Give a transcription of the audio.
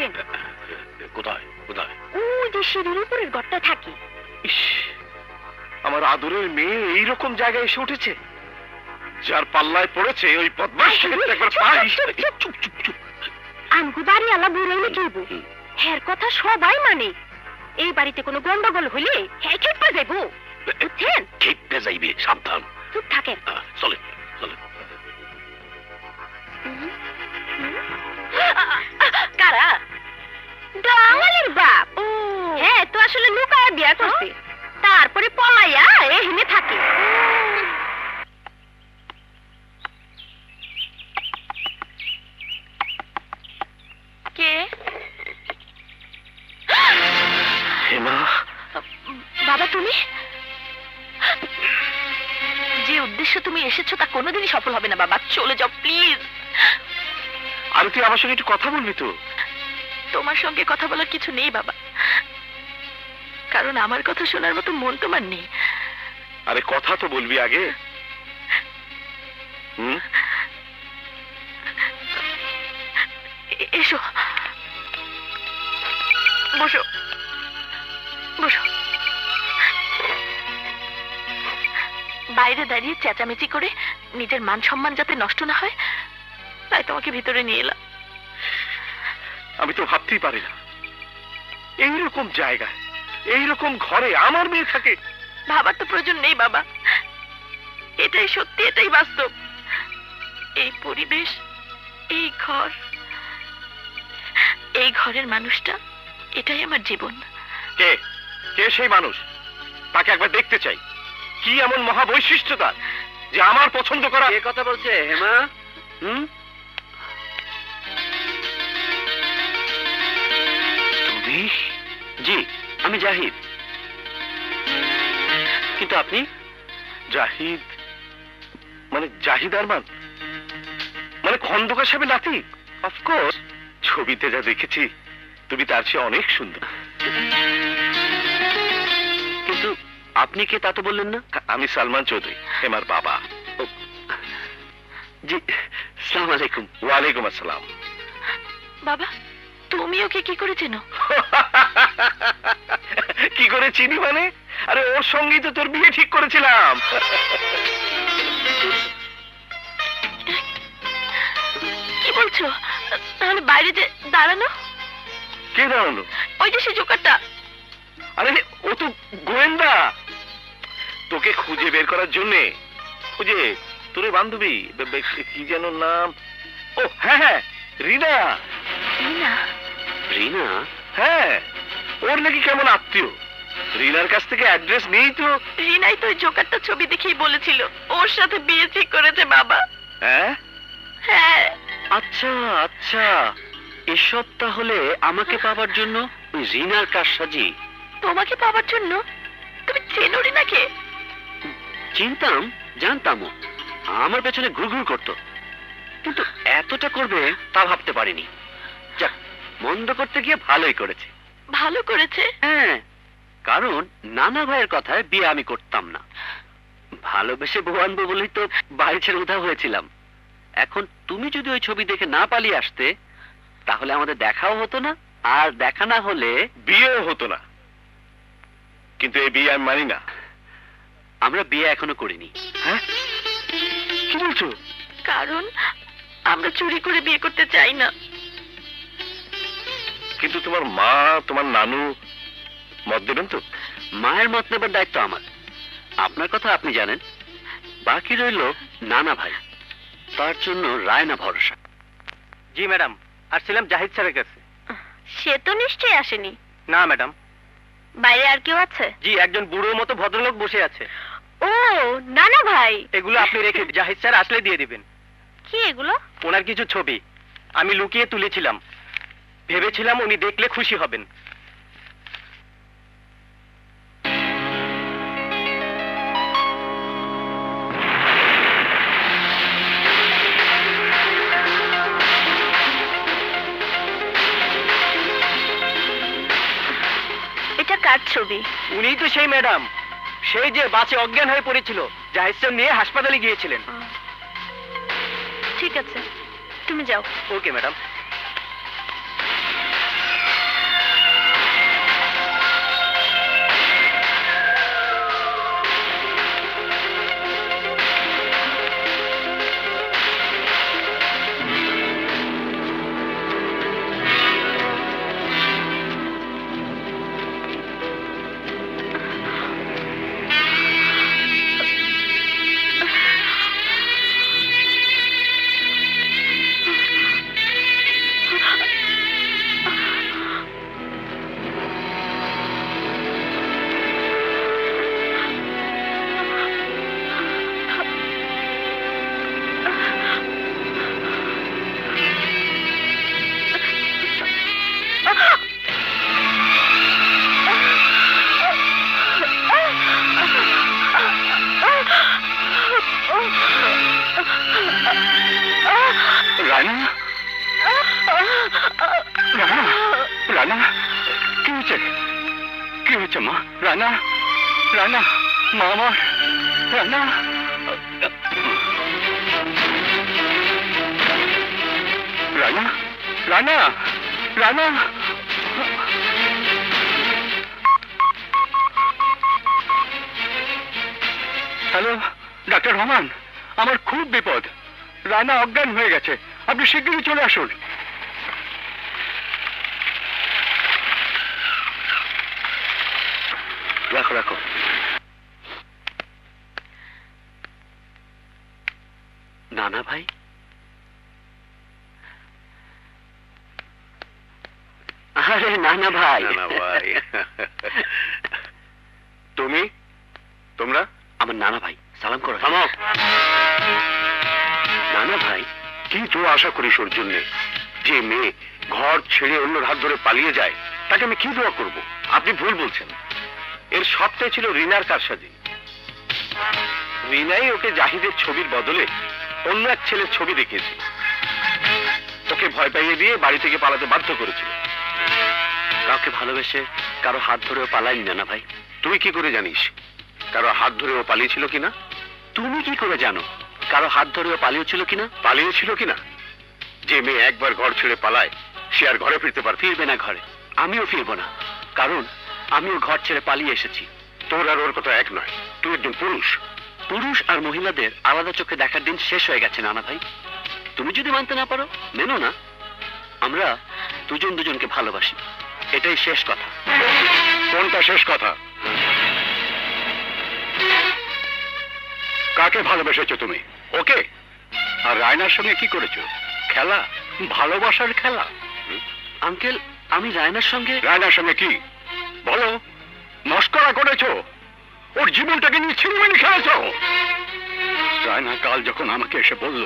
আসেন। কোথায় কোথায়? ওই যে সিঁড়ির উপরের ঘরটা থাকি। ইস, আমার আদরের মেয়ে এইরকম জায়গায় এসে উঠেছে। যার পাল্লায় পড়েছে ওই বদমাশ একবার পাই। চুপ চুপ চুপ। আমগো বাড়িওয়ালা বুড়াইলে কি হইব? হ্যার কথা সবাই মানে। এই বাড়িতে কোনো গন্ডগোল হইলে হ্যাঁ খেপে যাইব, বুঝছেন? খেপে যাইবে, সাবধান। চুপ থাকেন। চলে চলে। কারা? ডাঙালের বাপ। হ্যাঁ, তো আসলে লুকায়া বিয়া করছে, তারপরে পলাইয়া এখানে থাকে। কে? হেমা। বাবা, তুমি? যে উদ্দেশ্য তুমি এসেছো তা কোনোদিনই সফল হবে না বাবা, চলে যাও প্লিজ। আরে তুই আমার সঙ্গে একটু কথা বলবি তো? তোমার সঙ্গে কথা বলার কিছু নেই বাবা, কারণ আমার কথা শোনার মতো মন তোমার নেই। আরে কথা তো বলবি আগে। এসো, বসো বসো। বাইরে দাঁড়িয়ে চেঁচামেচি করে নিজের মান সম্মান যাতে নষ্ট না হয়, তাই তোমাকে ভিতরে নিয়ে এলাম। আমি তো ভাবতেই পারি না এইরকম জায়গায়, এইরকম ঘরে আমার মেয়ে থাকে। ভাবার তো প্রয়োজন নেই বাবা, এটাই সত্যি, এটাই বাস্তব। এই পরিবেশ, এই ঘর, এই ঘরের মানুষটা, এটাই আমার জীবন। কে কে সেই মানুষ? তাকে একবার দেখতে চাই। কি এমন মহাবৈশিষ্ট্য তার যে আমার পছন্দ করা? কে কথা বলছে হেমা? তুমি? জি, আমি জাহিদ। কিন্তু আপনি? জাহিদ মানে জাহিদ আরমান, মানে খন্দকার সাহেবের নাতি? অফকোর্স, ছবিতে যা দেখেছি তুমি তার চেয়ে অনেক সুন্দর। কিন্তু আপনি কে তা তো বললেন না? আমি সালমান চৌধুরী, হেমার বাবা। জি, আসসালামু আলাইকুম। ওয়ালাইকুম আসসালাম। বাবা, তুমি ওকে কি করে চেনো? কি করে চিনি মানে? আরে ওর সঙ্গেই তো তোর বিয়ে ঠিক করেছিলাম। কি বলছো? তাহলে বাইরে যে দাঁড়ানো? কে দাঁড়ানো? ওই যে সে জোকারটা। আরে ও তো গোয়েন্দা, তোকে খুঁজে বের করার জন্যে। খুঁজে তোর বান্ধবী, কি যেন নাম? ও হ্যাঁ হ্যাঁ, রিনা। রিনা? রিনা? হ্যাঁ, ওর নাকি কেমন আত্মীয়। রিনার কাছ থেকে অ্যাড্রেস নেই তো। রিনাই তো ওই জোকারটা ছবি দেখেই বলেছিল ওর সাথে বিয়ে ঠিক করেছে বাবা। হ্যাঁ হ্যাঁ। আচ্ছা আচ্ছা, এসব তাহলে আমাকে পাবার জন্য ওই রিনার কারসাজি। তোমাকে পাওয়ার জন্য? তুমি চেনো রিনাকে? চিনতাম, জানতামও। আমার পেছনে ঘুরঘুর করতো, কিন্তু এতটা করবে তা ভাবতে পারিনি। যাক, মন্দ করতে গিয়ে ভালোই করেছে। ভালো করেছে? হ্যাঁ, কারণ নানা ভাইয়ের কথায় বিয়ে আমি করতাম না। ভালোবেসে বউ আনবো বলেই তো বাড়ি ছেড়ে উধাও হয়েছিলাম। এখন তুমি যদি ওই ছবি দেখে না পালিয়ে আসতে, তাহলে আমাদের দেখাও হতো না, আর দেখা না হলে বিয়েও হতো না। কিন্তু এই বিয়ে আমি মানি না। আমরা বিয়ে এখনো করিনি। হ্যাঁ, কি বলছো? কারণ আমরা চুরি করে বিয়ে করতে চাই না। কিন্তু তোমার মা, তোমার নানু মত দেবেন তো? মায়ের মত নেবার দায়িত্ব আমার। আপনার কথা আপনি জানেন, বাকি রইল নানা ভাই, তার জন্য রায় না ভরসা। জি ম্যাডাম, আসছিলাম জাহিদ স্যারের কাছে। সে তো নিশ্চয়ই আসেনি। না ম্যাডাম। বাইরে আর কেউ আছে? জি, একজন বুড়োর মতো ভদ্রলোক বসে আছে। ও, নানা ভাই। এগুলো আপনি রেখে জাহিদ স্যার আসলে দিয়ে দিবেন। কি এগুলো? ওনার কিছু ছবি আমি লুকিয়ে তুলেছিলাম, ভেবেছিলাম উনি দেখলে খুশি হবেন। এটা কার ছবি? উনিই তো সেই ম্যাডাম, সেই যে বাসে অজ্ঞান হয়ে পড়েছিল, জাহিদ স্যার নিয়ে হাসপাতালে গিয়েছিলেন। ঠিক আছে, তুমি যাও। Okay madam. রানা, রানা, মা আমার, রানা। রানা, রানা, রানা। হ্যালো, ডাক্তার রহমান, আমার খুব বিপদ। রানা অজ্ঞান হয়ে গেছে, আপনি শিগগিরই চলে আসুন। রাখো রাখো। নানা ভাই, আরে নানা ভাই। নানা ভাই। তুমি, তোমরা? আমার নানা ভাই, সালাম করো। থামো। নানা ভাই, কি তো আশা করিস ওর জন্য? যে মেয়ে ঘর ছেড়ে অন্যর হাত ধরে পালিয়ে যায়, তাকে আমি কি দোয়া করব? আপনি ভুল বলছেন। এর সবটাই ছিল রিনার কারসাজি। রিনাই ওকে জাহিদের ছবির বদলে অন্য এক ছেলের ছবি দেখিয়েছিল। ওকে ভয় পাইয়ে দিয়ে বাড়ি থেকে পালাতে বাধ্য করেছিল। কাউকে ভালোবেসে কারো হাত ধরেও পালাইনি নানা ভাই। তুই কি করে জানিস কারো হাত ধরে ও পালিয়েছিল কিনা? তুমি কি করে জানো কারো হাত ধরেও পালিয়েছিল কিনা? পালিয়েছিল কিনা? যে মেয়ে একবার ঘর ছেড়ে পালায়, সে আর ঘরে ফিরতে পারে? ফিরবে না ঘরে, আমিও ফিরবো না, কারণ আমিও ঘর ছেড়ে পালিয়ে এসেছি। তোর আর ওর কথা এক নয়। তুই একজন পুরুষ। পুরুষ আর মহিলাদের আলাদা চোখে দেখার দিন শেষ হয়ে গেছে নানা ভাই। তুমি যদি মানতে না পারো, মেনো না। আমরা দুজন দুজনকে ভালোবাসি, এটাই শেষ কথা। কোনটা শেষ কথা? কাকে ভালোবেসেছো তুমি? ওকে? আর রায়নার সঙ্গে কি করেছো? খেলা, ভালোবাসার খেলা। আঙ্কেল, আমি রায়নার সঙ্গে। রায়নার সঙ্গে কি বলো? মস্করা করেছো? ওর জীবনটাকে নিয়ে ছিনিমিনি খেলেছো? রায়না কাল যখন আমাকে এসে বলল